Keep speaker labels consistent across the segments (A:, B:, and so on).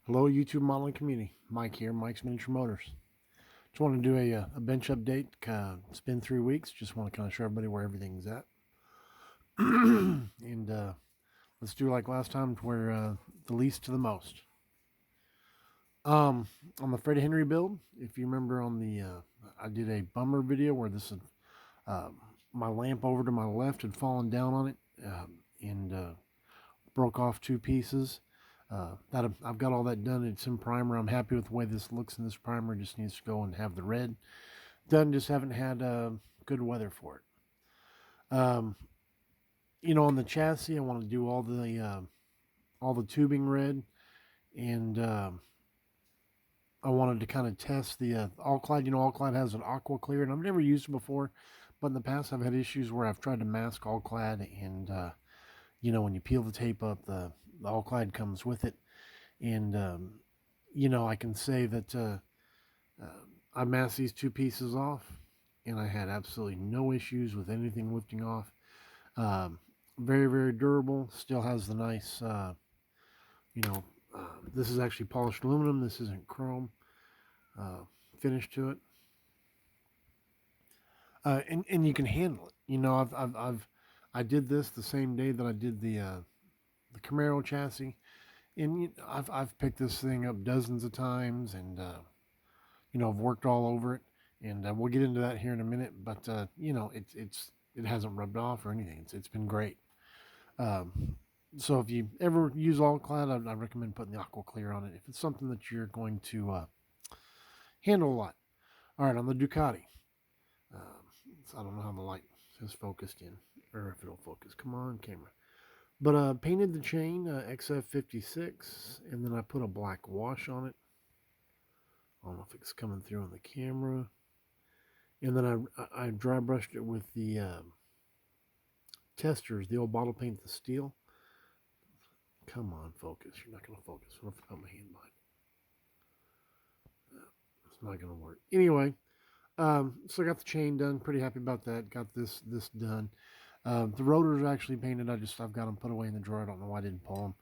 A: Hello, YouTube modeling community. Mike here, Mike's Miniature Motors. Just want to do a bench update. It's been 3 weeks. Just want to kind of show everybody where everything's at. and let's do like last time, where the least to the most. On the Fred Henry build, if you remember on the, I did a bummer video where this is, my lamp over to my left had fallen down on it and broke off two pieces. I've got all that done. It's in primer. I'm happy with the way this looks in this primer. It just needs to go and have the red done. Just haven't had good weather for it. On the chassis, I want to do all the tubing red, and I wanted to kind of test the Alclad. Alclad has an aqua clear, and I've never used it before, but in the past I've had issues where I've tried to mask Alclad, and when you peel the tape up, the Alclad comes with it, and I can say that I masked these two pieces off, and I had absolutely no issues with anything lifting off. Very, very durable. Still has the nice, this is actually polished aluminum. This isn't chrome finish to it. And you can handle it. I did this the same day that I did the Camaro chassis, and I've picked this thing up dozens of times, and I've worked all over it, and we'll get into that here in a minute. But it hasn't rubbed off or anything. It's been great. So if you ever use Alclad, I recommend putting the Aqua Clear on it if it's something that you're going to handle a lot. All right, on the Ducati. I don't know how the light is focused in, or if it'll focus. Come on, camera. But painted the chain XF56, and then I put a black wash on it. I don't know if it's coming through on the camera. And then I dry brushed it with the testers, the old bottle paint, the steel. Come on, focus. You're not going to focus. What if I put my hand behind it? It's not going to work. Anyway, so I got the chain done. Pretty happy about that. Got this done. The rotors are actually painted. I've got them put away in the drawer. I don't know why I didn't pull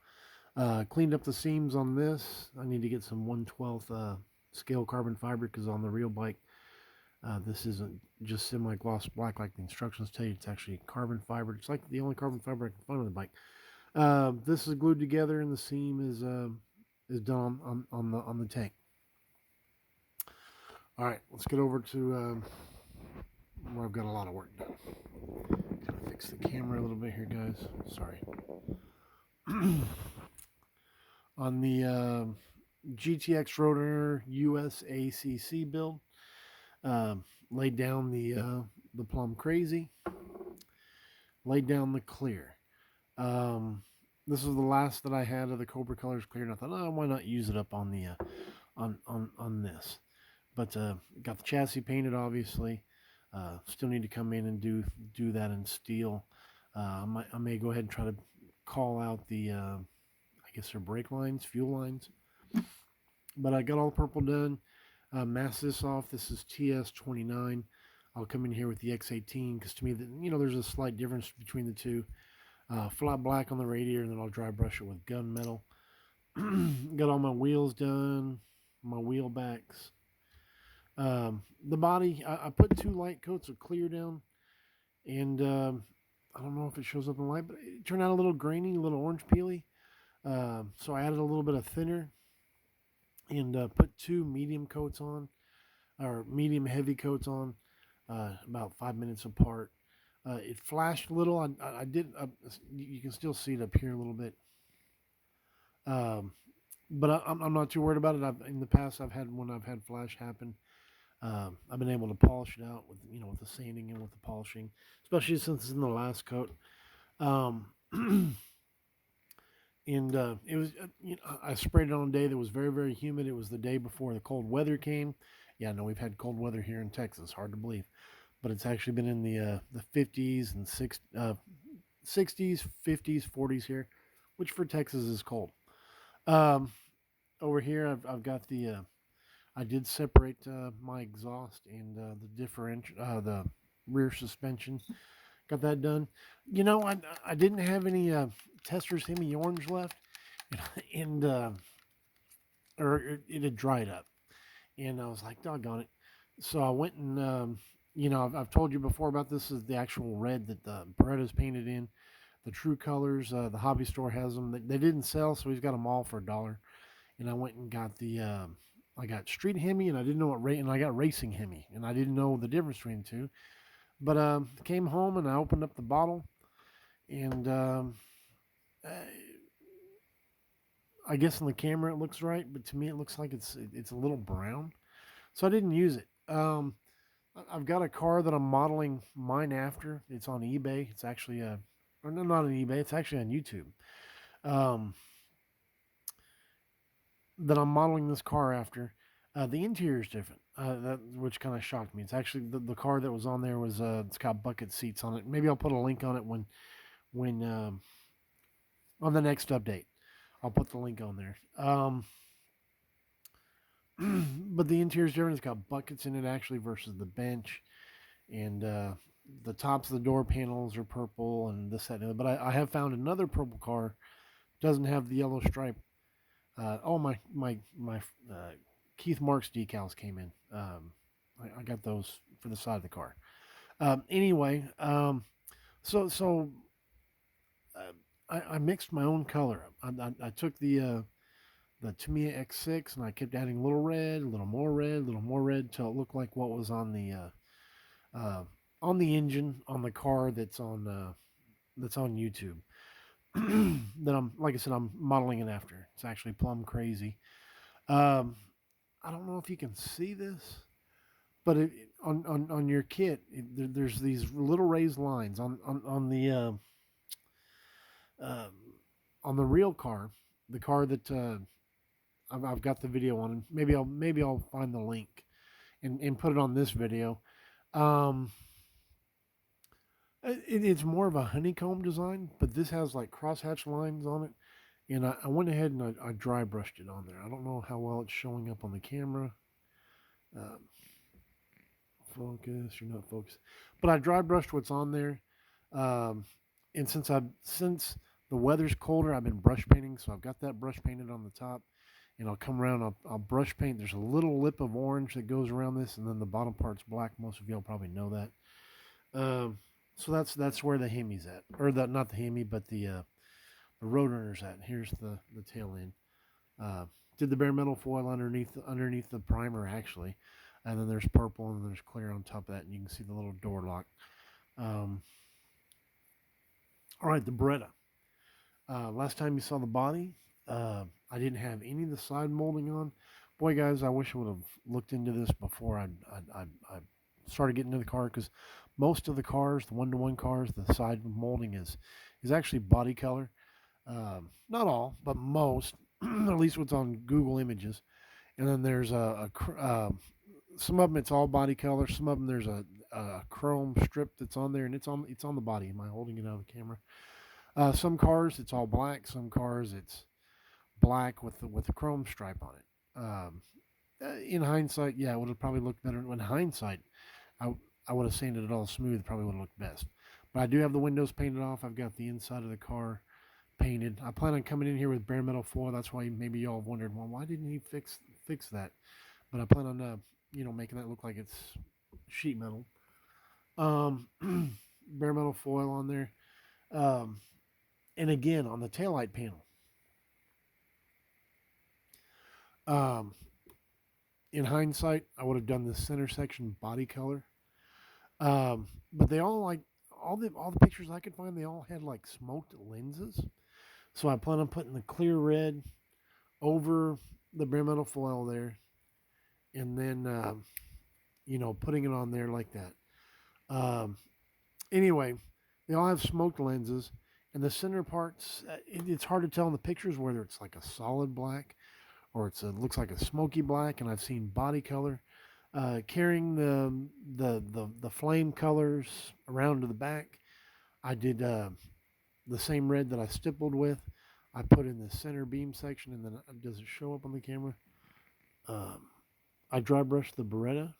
A: them. Cleaned up the seams on this. I need to get some 1/12 scale carbon fiber, because on the real bike, this isn't just semi-gloss black like the instructions tell you. It's actually carbon fiber. It's like the only carbon fiber I can find on the bike. This is glued together, and the seam is done on the tank. All right, let's get over to where I've got a lot of work done. Gotta fix the camera a little bit here, guys. Sorry. On the GTX Rotor USACC build, laid down the Plum Crazy, laid down the clear. This is the last that I had of the Cobra Colors clear, and I thought, why not use it up on the on this? But got the chassis painted, obviously. Still need to come in and do that in steel. I may go ahead and try to call out the I guess they're brake lines, fuel lines. But I got all the purple done. Mask this off. This is TS29. I'll come in here with the X18, because to me, there's a slight difference between the two. Flat black on the radiator, and then I'll dry brush it with gunmetal. Got all my wheels done, my wheel backs. The body, I put 2 light coats of clear down, and I don't know if it shows up in light, but it turned out a little grainy, a little orange peely. So I added a little bit of thinner, and put 2 medium coats on, or medium heavy coats on, about 5 minutes apart. It flashed a little. I did. You can still see it up here a little bit. But I'm not too worried about it. In the past, when I've had flash happen, I've been able to polish it out with the sanding and with the polishing, especially since it's in the last coat. And it was I sprayed it on a day that was very, very humid. It was the day before the cold weather came. Yeah, I know we've had cold weather here in Texas. Hard to believe, but it's actually been in the 50s and 60s, 50s, 40s here, which for Texas is cold. Over here, I've got the I did separate my exhaust and the differential, the rear suspension. Got that done. I didn't have any Testors Hemi orange left, and or it had dried up, and I was like, doggone it. So I went and I've told you before about this. Is the actual red that the Beretta's painted in. The true colors, the hobby store has them. They didn't sell, so he's got them all for $1. And I went and got I got street Hemi, and I didn't know and I got racing Hemi, and I didn't know the difference between the two. But came home and I opened up the bottle, and I guess in the camera it looks right, but to me it looks like it's a little brown. So I didn't use it. I've got a car that I'm modeling mine after. It's on eBay. It's actually or no, not on eBay. It's actually on YouTube. Um, that I'm modeling this car after. The interior is different, which kind of shocked me. It's actually the car that was on there was it's got bucket seats on it. Maybe I'll put a link on it when on the next update. I'll put the link on there. But the interior is different. It's got buckets in it actually versus the bench, and the tops of the door panels are purple and this that and the other. But I have found another purple car doesn't have the yellow stripe. My Keith Marks decals came in. I got those for the side of the car. Anyway, so I mixed my own color. I took the Tamiya X6 and I kept adding a little red, a little more red, a little more red till it looked like what was on the engine on the car that's on YouTube. That I'm like I said I'm modeling it after. It's actually plumb crazy. Um, I don't know if you can see this, but on your kit, there's these little raised lines uh, on the real car, the car that I've got the video on. Maybe I'll find the link and put it on this video. Um, it's more of a honeycomb design, but this has like crosshatch lines on it. And I went ahead and I dry brushed it on there. I don't know how well it's showing up on the camera. Um, Focus, you're not focused. But I dry brushed what's on there. Um, and since the weather's colder, I've been brush painting, so I've got that brush painted on the top. And I'll come around, I'll brush paint. There's a little lip of orange that goes around this, and then the bottom part's black. Most of y'all probably know that. So that's where the Hemi's at, or the not the Hemi, but the Roadrunner's at. Here's the tail end. Uh, did the bare metal foil underneath the primer actually, and then there's purple and then there's clear on top of that, and you can see the little door lock. Um, all right, the Beretta. Last time you saw the body, I didn't have any of the side molding on. Boy, guys, I wish I would have looked into this before I started getting into the car because most of the cars, the one-to-one cars, the side molding is actually body color. Not all, but most, at least what's on Google Images. And then there's some of them it's all body color. Some of them there's a chrome strip that's on there, and it's on the body. Am I holding it out of the camera? Some cars it's all black. Some cars it's black with the chrome stripe on it. In hindsight, yeah, it would have probably looked better. In hindsight, I I would have sanded it all smooth. Probably would have looked best. But I do have the windows painted off. I've got the inside of the car painted. I plan on coming in here with bare metal foil. That's why maybe y'all have wondered, well, why didn't he fix that? But I plan on making that look like it's sheet metal. Um, bare metal foil on there. Um, and again on the taillight panel. Um, in hindsight, I would have done the center section body color. But they all like all the pictures I could find. They all had like smoked lenses. So I plan on putting the clear red over the bare metal foil there, and then putting it on there like that. Anyway, they all have smoked lenses, and the center parts. It's hard to tell in the pictures whether it's like a solid black or it looks like a smoky black. And I've seen body color carrying the flame colors around to the back. I did the same red that I stippled with. I put in the center beam section, and then does it show up on the camera? Um, I dry brushed the Beretta.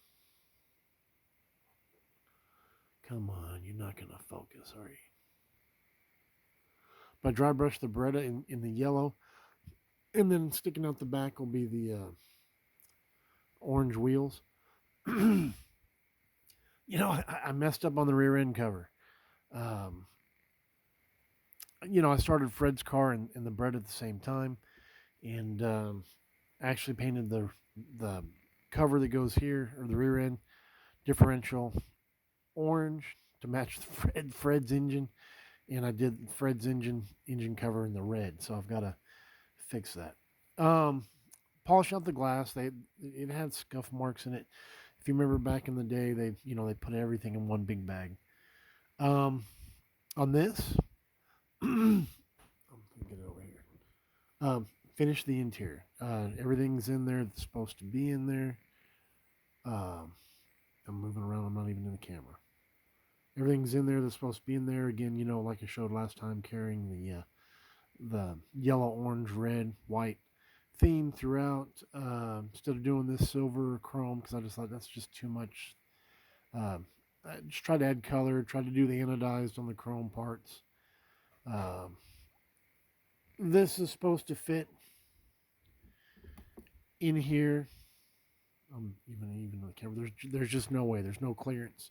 A: Come on, you're not gonna focus, are you? But I dry brushed the Beretta in the yellow. And then sticking out the back will be the orange wheels. I messed up on the rear end cover. Um, I started Fred's car and the bread at the same time, and actually painted the cover that goes here, or the rear end differential, orange to match Fred's engine, and I did Fred's engine cover in the red. So I've got to fix that. Polish out the glass. It had scuff marks in it. If you remember back in the day, they put everything in one big bag. On this, I'm gonna get it over here. Finish the interior. Everything's in there that's supposed to be in there. Um, I'm moving around. I'm not even in the camera. Everything's in there that's supposed to be in there. Again, like I showed last time, carrying the yellow, orange, red, white theme throughout. Instead of doing this silver or chrome, because I just thought that's just too much. I just tried to add color. Tried to do the anodized on the chrome parts. This is supposed to fit in here. Even on the camera, there's just no way. There's no clearance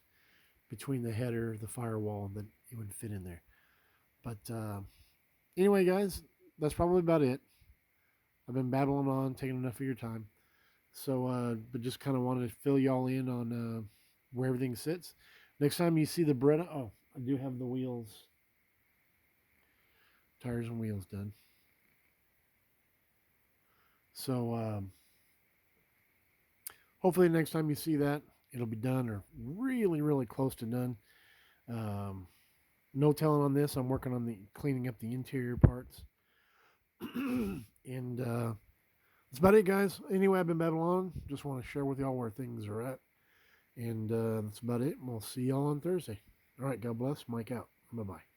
A: between the header, the firewall, that it would fit in there. But anyway, guys, that's probably about it. I've been babbling on, taking enough of your time. So, but just kind of wanted to fill y'all in on where everything sits. Next time you see the Beretta, I do have the wheels, tires and wheels done. So, hopefully next time you see that, it'll be done or really, really close to done. No telling on this. I'm working on the cleaning up the interior parts. And that's about it, guys. Anyway, I've been babbling on. Just want to share with y'all where things are at. And that's about it. We'll see y'all on Thursday. All right, God bless. Mike out. Bye-bye.